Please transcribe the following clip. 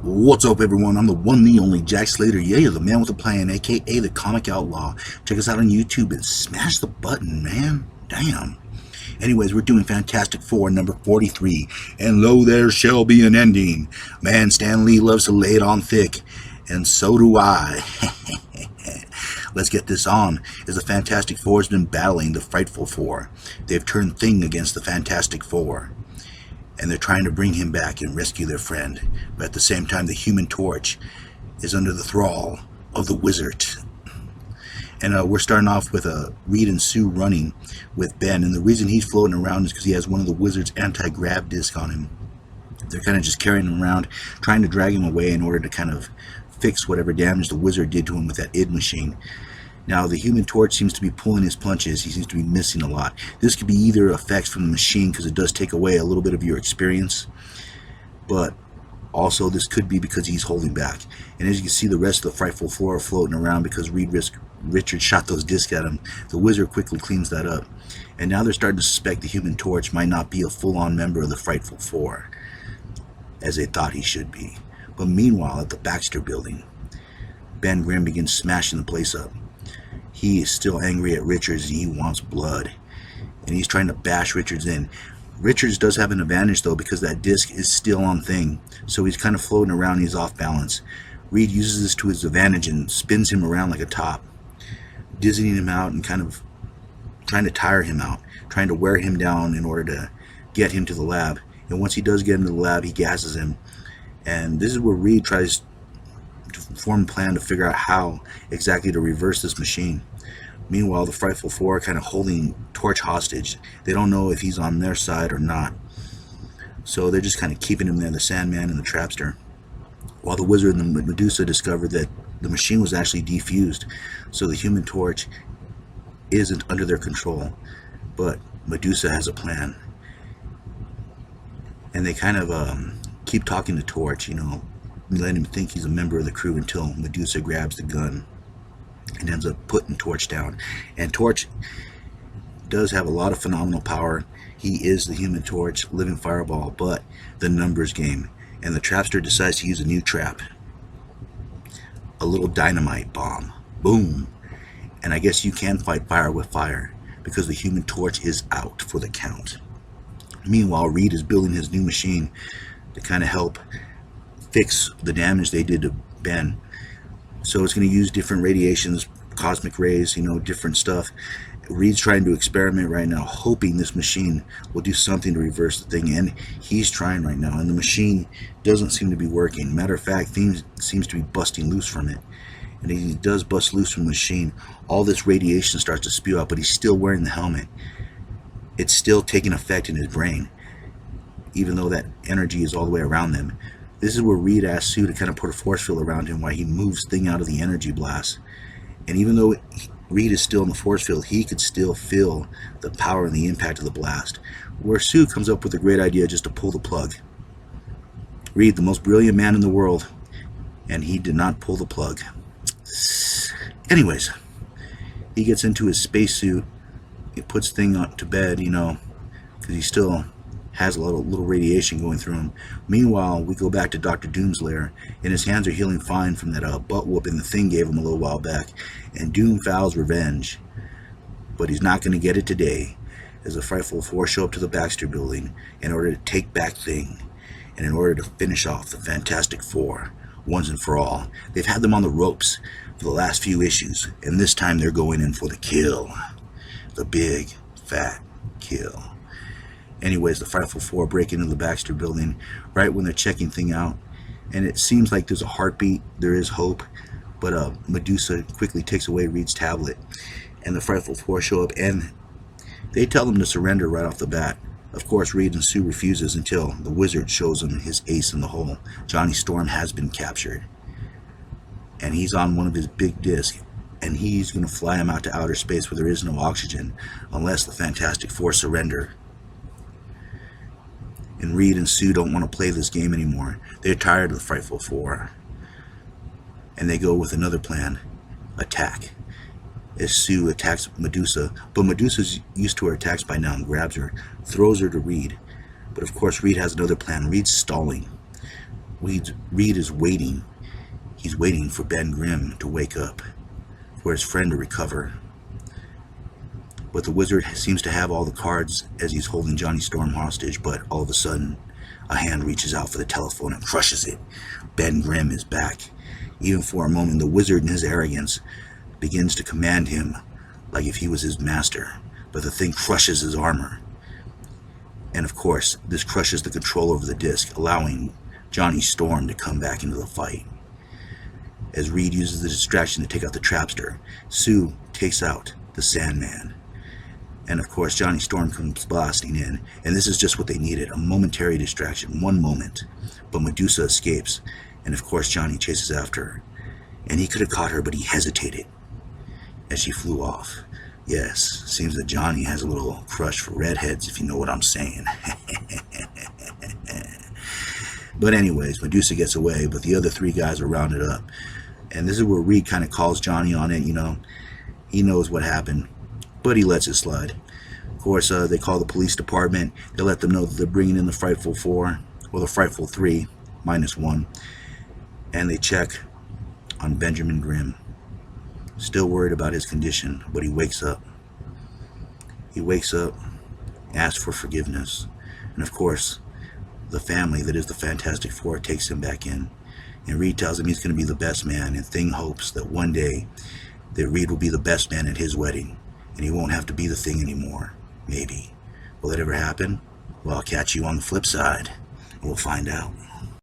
What's up, everyone? I'm the one, the only Jack Slater. Yeah, the man with a plan, aka the comic outlaw. Check us out on YouTube and smash the button, man. Damn. Anyways, we're doing Fantastic Four number 43, and lo, there shall be an ending. Man, Stan Lee loves to lay it on thick, and so do I. Let's get this on, as the Fantastic Four has been battling the Frightful Four. They've turned Thing against the Fantastic Four, and they're trying to bring him back and rescue their friend. But at the same time, the Human Torch is under the thrall of the Wizard. And we're starting off with Reed and Sue running with Ben, and the reason he's floating around is because he has one of the Wizard's anti-grav disc on him. They're kind of just carrying him around, trying to drag him away in order to kind of fix whatever damage the Wizard did to him with that id machine. Now, the Human Torch seems to be pulling his punches. He seems to be missing a lot. This could be either effects from the machine, because it does take away a little bit of your experience, but also this could be because he's holding back. And as you can see, the rest of the Frightful Four are floating around because Richard shot those discs at him. The Wizard quickly cleans that up. And now they're starting to suspect the Human Torch might not be a full-on member of the Frightful Four, as they thought he should be. But meanwhile, at the Baxter building, Ben Grimm begins smashing the place up. He is still angry at Richards. He wants blood, and he's trying to bash Richards in. Richards does have an advantage, though, because that disc is still on Thing, so he's kind of floating around. He's off balance. Reed uses this to his advantage and spins him around like a top, dizzying him out and kind of trying to tire him out, trying to wear him down in order to get him to the lab. And once he does get into the lab, he gasses him, and this is where Reed tries to form a plan to figure out how exactly to reverse this machine. Meanwhile, the Frightful Four are kind of holding Torch hostage. They don't know if he's on their side or not, so they're just kind of keeping him there, the Sandman and the Trapster, while the Wizard and the Medusa discovered that the machine was actually defused, so the Human Torch isn't under their control. But Medusa has a plan, and they kind of keep talking to Torch, letting him think he's a member of the crew, until Medusa grabs the gun and ends up putting Torch down. And Torch does have a lot of phenomenal power. He is the Human Torch, living fireball, but the numbers game. And the Trapster decides to use a new trap. A little dynamite bomb. Boom. And I guess you can fight fire with fire, because the Human Torch is out for the count. Meanwhile, Reed is building his new machine to kind of help fix the damage they did to Ben. So it's going to use different radiations, cosmic rays, different stuff. Reed's trying to experiment right now, hoping this machine will do something to reverse the Thing, and he's trying right now, and the machine doesn't seem to be working. Matter of fact, Thing seems to be busting loose from it, and he does bust loose from the machine. All this radiation starts to spew out, but he's still wearing the helmet. It's still taking effect in his brain, even though that energy is all the way around them. This is where Reed asks Sue to kind of put a force field around him while he moves Thing out of the energy blast. And even though Reed is still in the force field, he could still feel the power and the impact of the blast. Where Sue comes up with a great idea just to pull the plug. Reed, the most brilliant man in the world, and he did not pull the plug. Anyways, he gets into his spacesuit. He puts Thing to bed, because he still has a little radiation going through him. Meanwhile, we go back to Dr. Doom's lair, and his hands are healing fine from that butt whooping the Thing gave him a little while back. And Doom vows revenge, but he's not going to get it today, as the Frightful Four show up to the Baxter building in order to take back Thing, and in order to finish off the Fantastic Four once and for all. They've had them on the ropes for the last few issues, and this time they're going in for the kill. The big, fat kill. Anyways, the Frightful Four break into the Baxter building right when they're checking Thing out, and it seems like there's a heartbeat. There is hope, but Medusa quickly takes away Reed's tablet, and the Frightful Four show up, and they tell them to surrender right off the bat. Of course, Reed and Sue refuses until the Wizard shows him his ace in the hole. Johnny Storm has been captured, and he's on one of his big discs, and he's going to fly him out to outer space where there is no oxygen unless the Fantastic Four surrender. And Reed and Sue don't want to play this game anymore. They're tired of the Frightful Four, and they go with another plan: attack. As Sue attacks Medusa, but Medusa's used to her attacks by now and grabs her, throws her to Reed. But of course, Reed has another plan. Reed's stalling. Reed is waiting. He's waiting for Ben Grimm to wake up, for his friend to recover. But the wizard seems to have all the cards as he's holding Johnny Storm hostage, but all of a sudden, a hand reaches out for the telephone and crushes it. Ben Grimm is back. Even for a moment, the wizard in his arrogance begins to command him like if he was his master, but the thing crushes his armor. And of course, this crushes the control over the disc, allowing Johnny Storm to come back into the fight. As Reed uses the distraction to take out the Trapster, Sue takes out the Sandman. And of course, Johnny Storm comes blasting in, and this is just what they needed, a momentary distraction, one moment. But Medusa escapes, and of course Johnny chases after her. And he could have caught her, but he hesitated as she flew off. Yes, seems that Johnny has a little crush for redheads, if you know what I'm saying. But anyways, Medusa gets away, but the other three guys are rounded up. And this is where Reed kind of calls Johnny on it, He knows what happened, but he lets it slide. Of course, they call the police department. They let them know that they're bringing in the Frightful Four, or the Frightful Three, -1. And they check on Benjamin Grimm. Still worried about his condition, but he wakes up. He wakes up, asks for forgiveness. And of course, the family that is the Fantastic Four takes him back in. And Reed tells him he's going to be the best man, and Thing hopes that one day that Reed will be the best man at his wedding, and he won't have to be the Thing anymore. Maybe. Will that ever happen? Well, I'll catch you on the flip side, and we'll find out.